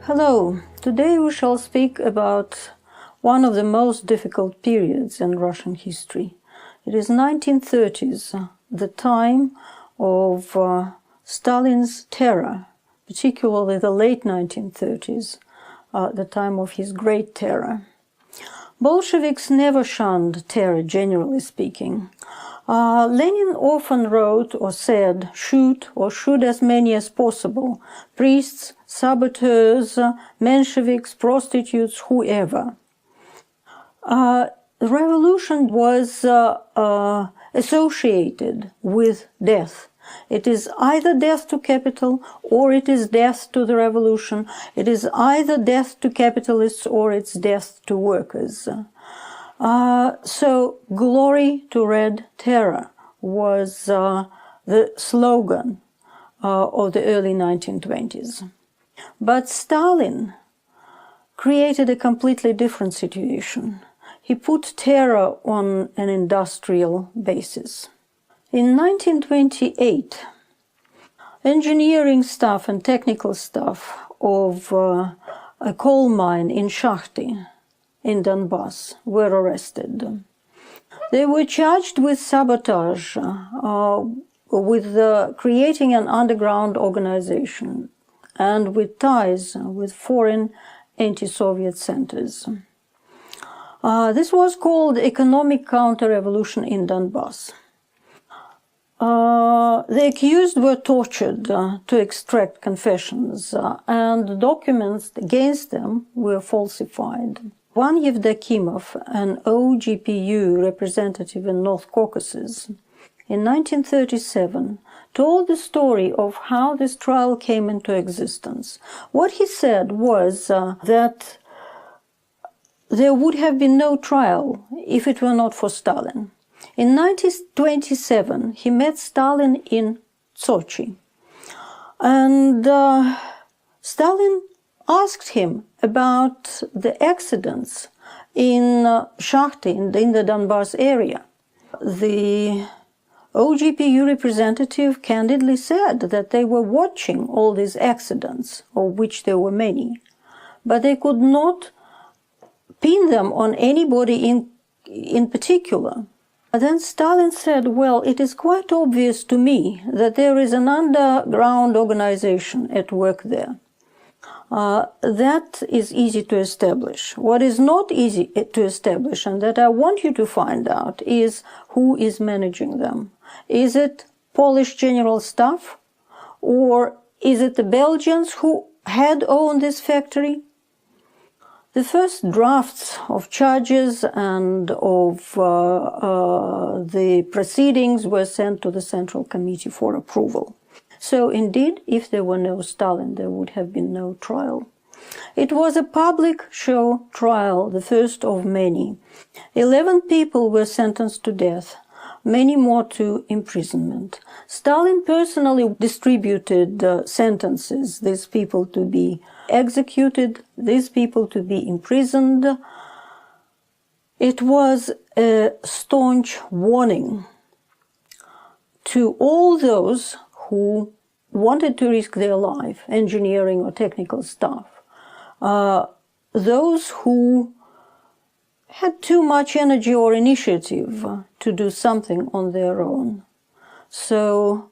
Hello, today we shall speak about one of the most difficult periods in Russian history. It is 1930s, the time of Stalin's terror, particularly the late 1930s, the time of his Great Terror. Bolsheviks never shunned terror, generally speaking. Lenin often wrote or said, shoot as many as possible, priests, saboteurs, Mensheviks, prostitutes, whoever. The revolution was associated with death. It is either death to capital or it is death to the revolution. It is either death to capitalists or it's death to workers. So, glory to Red Terror was the slogan of the early 1920s. But Stalin created a completely different situation. He put terror on an industrial basis. In 1928, engineering staff and technical staff of a coal mine in Shakhty in Donbass were arrested. They were charged with sabotage, with creating an underground organization, and with ties with foreign anti-Soviet centers. This was called economic counter-revolution in Donbass. The accused were tortured to extract confessions, and documents against them were falsified. One Yevdokimov, an OGPU representative in North Caucasus, in 1937, told the story of how this trial came into existence. What he said was that there would have been no trial if it were not for Stalin. In 1927, he met Stalin in Sochi, and Stalin asked him about the accidents in Shakhty, in the Donbass area. The OGPU representative candidly said that they were watching all these accidents, of which there were many, but they could not pin them on anybody in particular. Then Stalin said, well, it is quite obvious to me that there is an underground organization at work there. That is easy to establish. What is not easy to establish, and that I want you to find out, is who is managing them. Is it Polish general staff? Or is it the Belgians who had owned this factory? The first drafts of charges and of the proceedings were sent to the Central Committee for approval. So indeed, if there were no Stalin, there would have been no trial. It was a public show trial, the first of many. 11 people were sentenced to death, many more to imprisonment. Stalin personally distributed sentences, these people to be executed, these people to be imprisoned. It was a staunch warning to all those who wanted to risk their life, engineering or technical staff, those who had too much energy or initiative to do something on their own. So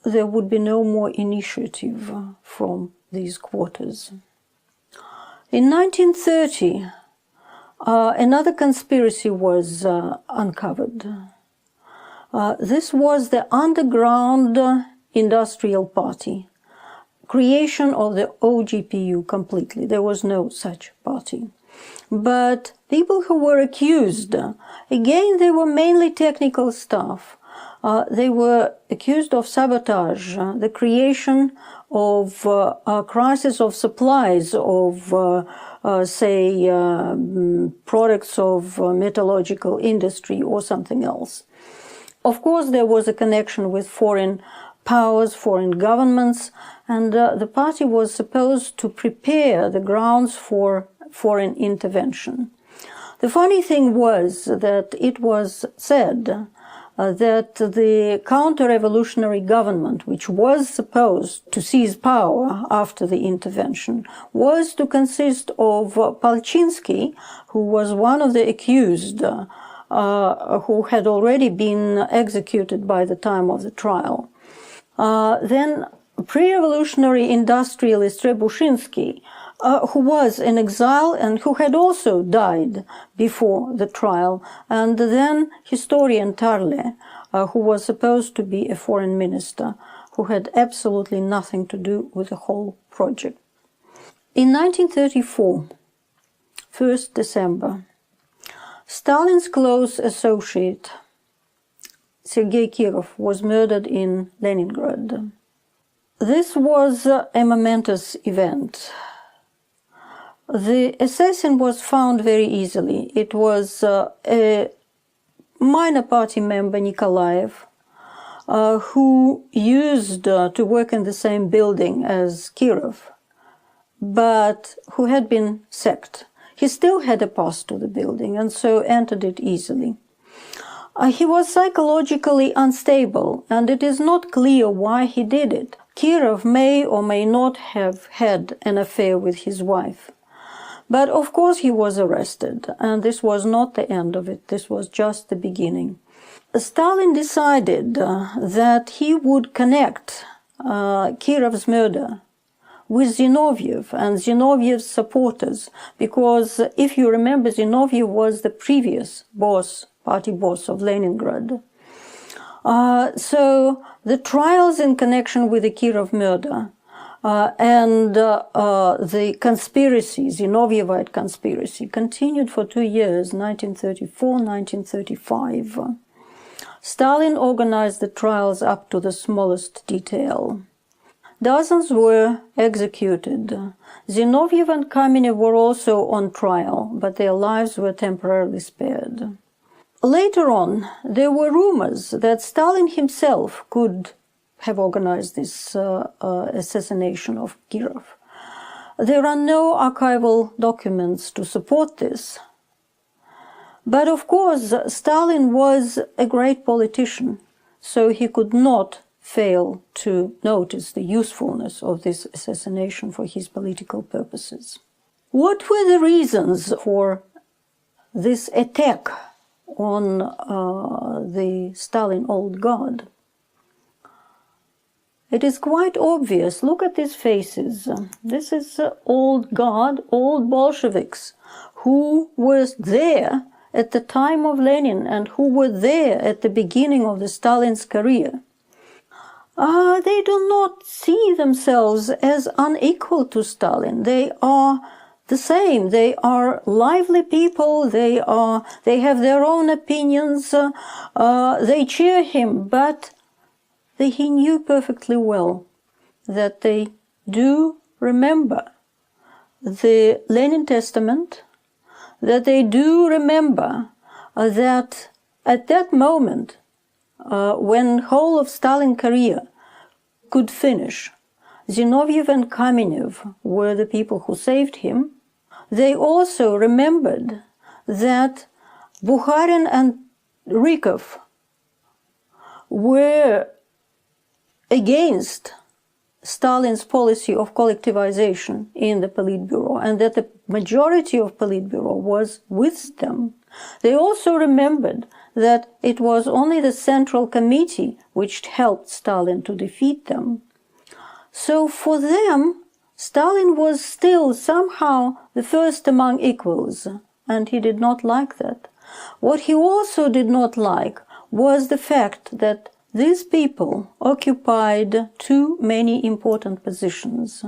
there would be no more initiative from these quarters. In 1930, another conspiracy was uncovered. This was the underground industrial party, creation of the OGPU completely. There was no such party. But people who were accused, again, they were mainly technical staff. They were accused of sabotage, the creation of a crisis of supplies of, products of metallurgical industry or something else. Of course, there was a connection with foreign powers, foreign governments, and the party was supposed to prepare the grounds for foreign intervention. The funny thing was that it was said that the counter-revolutionary government, which was supposed to seize power after the intervention, was to consist of Palchinsky, who was one of the accused, who had already been executed by the time of the trial. Then pre-revolutionary industrialist Rebushinsky, who was in exile and who had also died before the trial, and then historian Tarle, who was supposed to be a foreign minister, who had absolutely nothing to do with the whole project. In 1934, 1st December, Stalin's close associate, Sergei Kirov, was murdered in Leningrad. This was a momentous event. The assassin was found very easily. It was a minor party member, Nikolaev, who used to work in the same building as Kirov, but who had been sacked. He still had a pass to the building and so entered it easily. He was psychologically unstable, and it is not clear why he did it. Kirov may or may not have had an affair with his wife. But of course he was arrested, and this was not the end of it. This was just the beginning. Stalin decided that he would connect Kirov's murder with Zinoviev and Zinoviev's supporters, because if you remember, Zinoviev was the previous boss, party boss of Leningrad. So the trials in connection with the Kirov murder and the conspiracy, Zinovievite conspiracy, continued for 2 years, 1934, 1935. Stalin organized the trials up to the smallest detail. Dozens were executed. Zinoviev and Kamenev were also on trial, but their lives were temporarily spared. Later on, there were rumors that Stalin himself could have organized this assassination of Kirov. There are no archival documents to support this. But of course, Stalin was a great politician, so he could not fail to notice the usefulness of this assassination for his political purposes. What were the reasons for this attack on the Stalin old guard? It is quite obvious. Look at these faces. This is old guard, old Bolsheviks, who were there at the time of Lenin and who were there at the beginning of the Stalin's career. They do not see themselves as unequal to Stalin. They are the same. They are lively people. They have their own opinions. They cheer him, but he knew perfectly well that they do remember the Lenin Testament, that they do remember that at that moment, when whole of Stalin's career could finish, Zinoviev and Kamenev were the people who saved him. They also remembered that Bukharin and Rykov were against Stalin's policy of collectivization in the Politburo, and that the majority of Politburo was with them. They also remembered that it was only the Central Committee which helped Stalin to defeat them. So for them, Stalin was still somehow the first among equals, and he did not like that. What he also did not like was the fact that these people occupied too many important positions.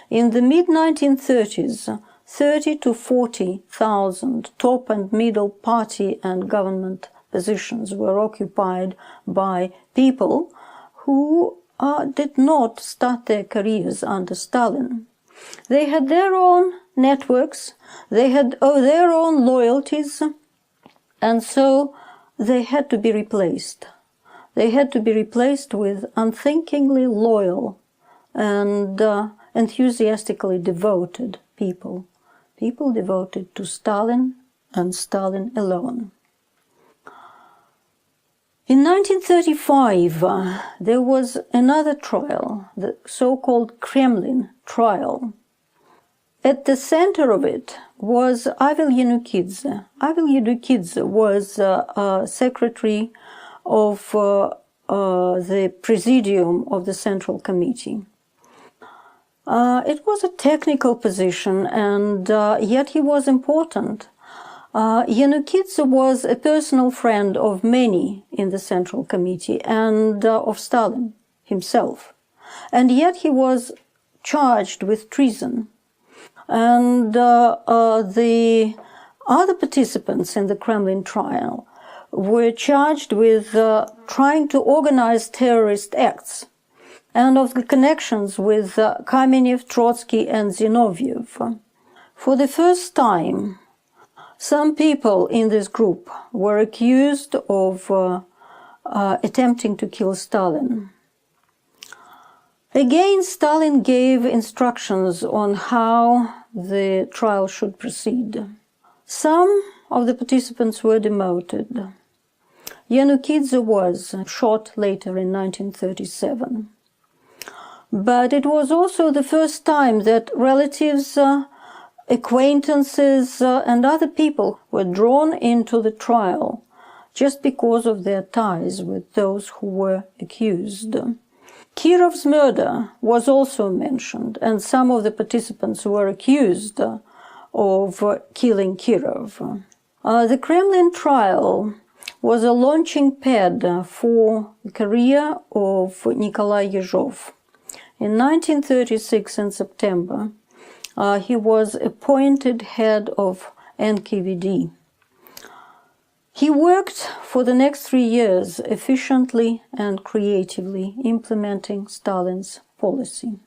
In the mid-1930s, 30 to 40,000 top and middle party and government positions were occupied by people who did not start their careers under Stalin. They had their own networks, they had their own loyalties, and so they had to be replaced. They had to be replaced with unthinkingly loyal and enthusiastically devoted people. People devoted to Stalin and Stalin alone. In 1935, there was another trial, the so-called Kremlin trial. At the center of it was Avel Yanukidze. Avel Yanukidze was secretary of the Presidium of the Central Committee. It was a technical position, and yet he was important. Yanukidze was a personal friend of many in the Central Committee and of Stalin himself. And yet he was charged with treason. And the other participants in the Kremlin trial were charged with trying to organize terrorist acts and of the connections with Kamenev, Trotsky, and Zinoviev. For the first time, some people in this group were accused of attempting to kill Stalin. Again, Stalin gave instructions on how the trial should proceed. Some of the participants were demoted. Yanukidze was shot later in 1937. But it was also the first time that relatives, acquaintances, and other people were drawn into the trial just because of their ties with those who were accused. Kirov's murder was also mentioned, and some of the participants were accused of killing Kirov. The Kremlin trial was a launching pad for the career of Nikolai Yezhov. In 1936, in September, he was appointed head of NKVD. He worked for the next 3 years efficiently and creatively implementing Stalin's policy.